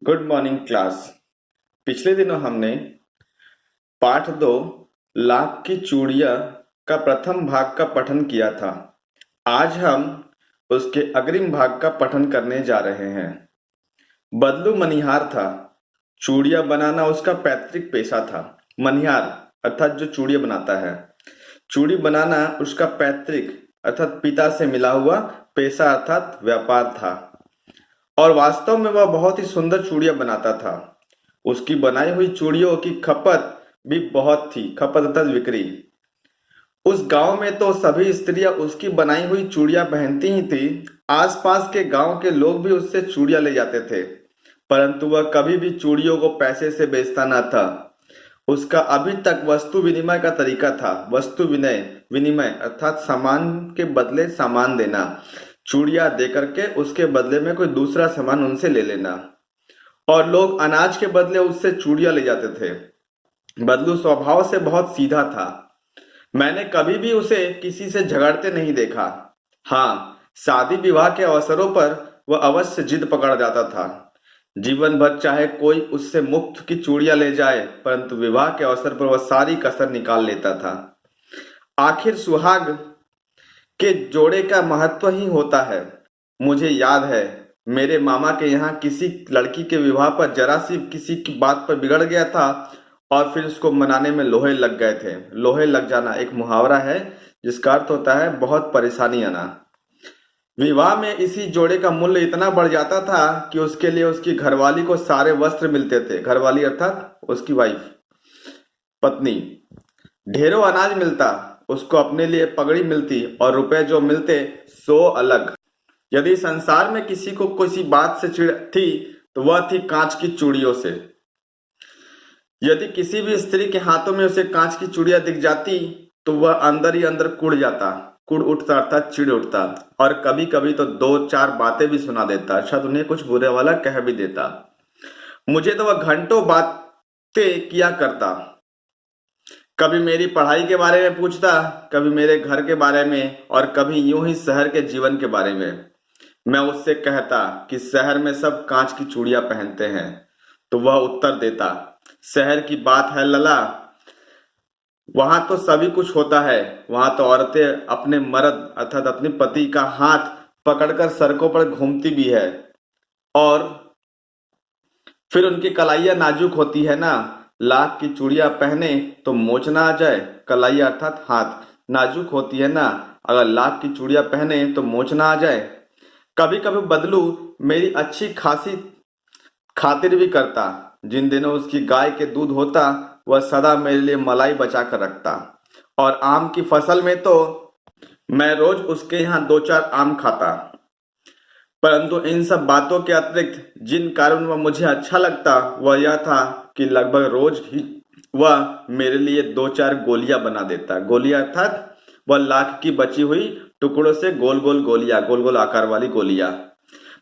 Good morning class. पिछले दिनों हमने पाठ 2 लाख की चूड़ियां का प्रथम भाग का पठन किया था। आज हम उसके अग्रिम भाग का पठन करने जा रहे हैं। बदलू मनिहार था। चूड़ियां बनाना उसका पैतृक पेशा था। मनिहार अर्थात जो चूड़ियां बनाता है। चूड़ी बनाना उसका पैतृक अर्थात पिता से मिला हुआ पेशा अर्थात व्यापार था। और वास्तव में वह बहुत ही सुंदर चूड़ियां बनाता था। उसकी बनाई हुई चूड़ियों की खपत भी बहुत थी। खपत अर्थात बिक्री। उस गांव में तो सभी स्त्रियां उसकी बनाई हुई चूड़ियां पहनती ही थी। आसपास के गांव के लोग भी उससे चूड़ियां ले जाते थे, परंतु वह कभी भी चूड़ियों को पैसे से बेचता न था। उसका अभी तक वस्तु विनिमय का तरीका था। वस्तु विनय विनिमय अर्थात सामान के बदले सामान देना। चूड़ियां देकर के उसके बदले में कोई दूसरा सामान उनसे ले लेना। और लोग अनाज के बदले उससे चूड़ियां ले जाते थे। बदलू स्वभाव से बहुत सीधा था। मैंने कभी भी उसे किसी से झगड़ते नहीं देखा। हाँ, शादी विवाह के अवसरों पर वह अवश्य जिद पकड़ जाता था। जीवन भर चाहे कोई उससे मुफ्त की चूड़ियां ले जाए, परंतु विवाह के अवसर पर वह सारी कसर निकाल लेता था। आखिर सुहाग के जोड़े का महत्व ही होता है। मुझे याद है, मेरे मामा के यहाँ किसी लड़की के विवाह पर जरा सी किसी की बात पर बिगड़ गया था और फिर उसको मनाने में लोहे लग गए थे। लोहे लग जाना एक मुहावरा है जिसका अर्थ होता है बहुत परेशानी आना। विवाह में इसी जोड़े का मूल्य इतना बढ़ जाता था कि उसके लिए उसकी घरवाली को सारे वस्त्र मिलते थे। घरवाली अर्थात उसकी वाइफ, पत्नी। ढेरों अनाज मिलता, उसको अपने लिए पगड़ी मिलती और रुपए जो मिलते सो अलग। यदि संसार में किसी को किसी बात से चिढ़ थी तो वह थी कांच की चूड़ियों से। यदि किसी भी स्त्री के हाथों में उसे कांच की चूड़ियां दिख जाती तो वह अंदर ही अंदर कुड़ जाता, कुड़ उठता अर्थात चिढ़ उठता। और कभी कभी तो दो चार बातें भी सुना देता, शायद उन्हें कुछ बुरे वाला कह भी देता। मुझे तो वह घंटों बातें किया करता। कभी मेरी पढ़ाई के बारे में पूछता, कभी मेरे घर के बारे में और कभी यूं ही शहर के जीवन के बारे में। मैं उससे कहता कि शहर में सब कांच की चूड़ियां पहनते हैं, तो वह उत्तर देता, शहर की बात है लला, वहां तो सभी कुछ होता है। वहां तो औरतें अपने मर्द अर्थात अपने पति का हाथ पकड़कर सड़कों पर घूमती भी है। और फिर उनकी कलाइयां नाजुक होती है ना। लाख की चूड़ियां पहने तो मोच ना आ जाए। कलाइया अर्थात हाथ नाजुक होती है ना, अगर लाख की चूड़ियां पहने तो मोच ना आ जाए। कभी कभी बदलू मेरी अच्छी खासी खातिर भी करता। जिन दिनों उसकी गाय के दूध होता वह सदा मेरे लिए मलाई बचा कर रखता। और आम की फसल में तो मैं रोज उसके यहाँ दो चार आम खाता। परंतु इन सब बातों के अतिरिक्त जिन कारण वह मुझे अच्छा लगता वह यह था कि लगभग रोज ही वह मेरे लिए दो चार गोलियां बना देता। गोलियां अर्थात वह लाख की बची हुई टुकड़ों से गोल गोल गोलियां, गोल गोल आकार वाली गोलियां।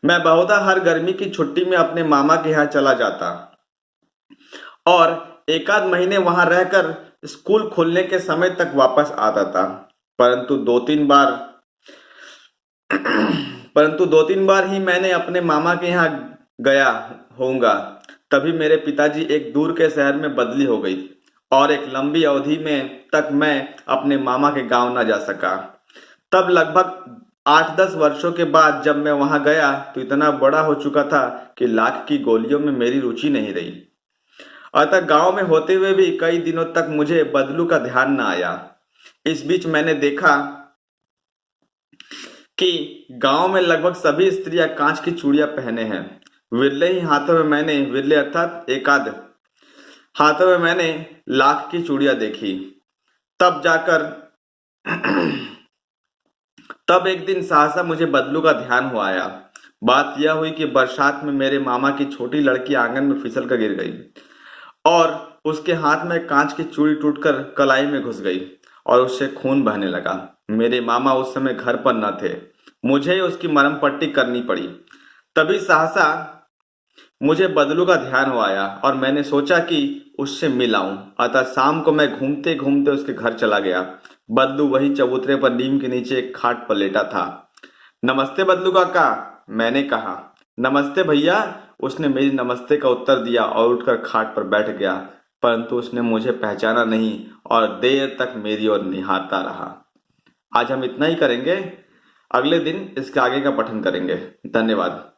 मैं बहुधा हर गर्मी की छुट्टी में अपने मामा के यहाँ चला जाता और एक आध महीने वहां रहकर स्कूल खुलने के समय तक वापस आता था। परंतु दो तीन बार परंतु दो तीन बार ही मैंने अपने मामा के यहाँ गया होऊंगा। तभी मेरे पिताजी एक दूर के शहर में बदली हो गई और एक लंबी अवधि में तक मैं अपने मामा के गांव न जा सका। तब लगभग 8-10 वर्षों के बाद जब मैं वहां गया तो इतना बड़ा हो चुका था कि लाख की गोलियों में मेरी रुचि नहीं रही। अतः गांव में होते हुए भी कई दिनों तक मुझे बदलू का ध्यान न आया। इस बीच मैंने देखा कि गांव में लगभग सभी स्त्रियां कांच की चूड़ियां पहने हैं। विरले अर्थात एकाध हाथों में मैंने लाख की चूड़ियां देखी। तब जाकर तब एक दिन सहसा मुझे बदलू का ध्यान हो आया। बात यह हुई कि बरसात में मेरे मामा की छोटी लड़की आंगन में फिसल कर गिर गई और उसके हाथ में कांच की चूड़ी टूटकर कलाई में घुस गई और उससे खून बहने लगा। मेरे मामा उस समय घर पर न थे। मुझे ही उसकी मरहम पट्टी करनी पड़ी। तभी सहसा मुझे बदलू का ध्यान हो आया और मैंने सोचा कि उससे मिल आऊं। अतः शाम को मैं घूमते घूमते उसके घर चला गया। बदलू वही चबूतरे पर नीम के नीचे एक खाट पर लेटा था। नमस्ते बदलू काका, मैंने कहा। नमस्ते भैया, उसने मेरी नमस्ते का उत्तर दिया और उठकर खाट पर बैठ गया, परंतु उसने मुझे पहचाना नहीं और देर तक मेरी ओर निहारता रहा। आज हम इतना ही करेंगे, अगले दिन इसके आगे का पठन करेंगे। धन्यवाद।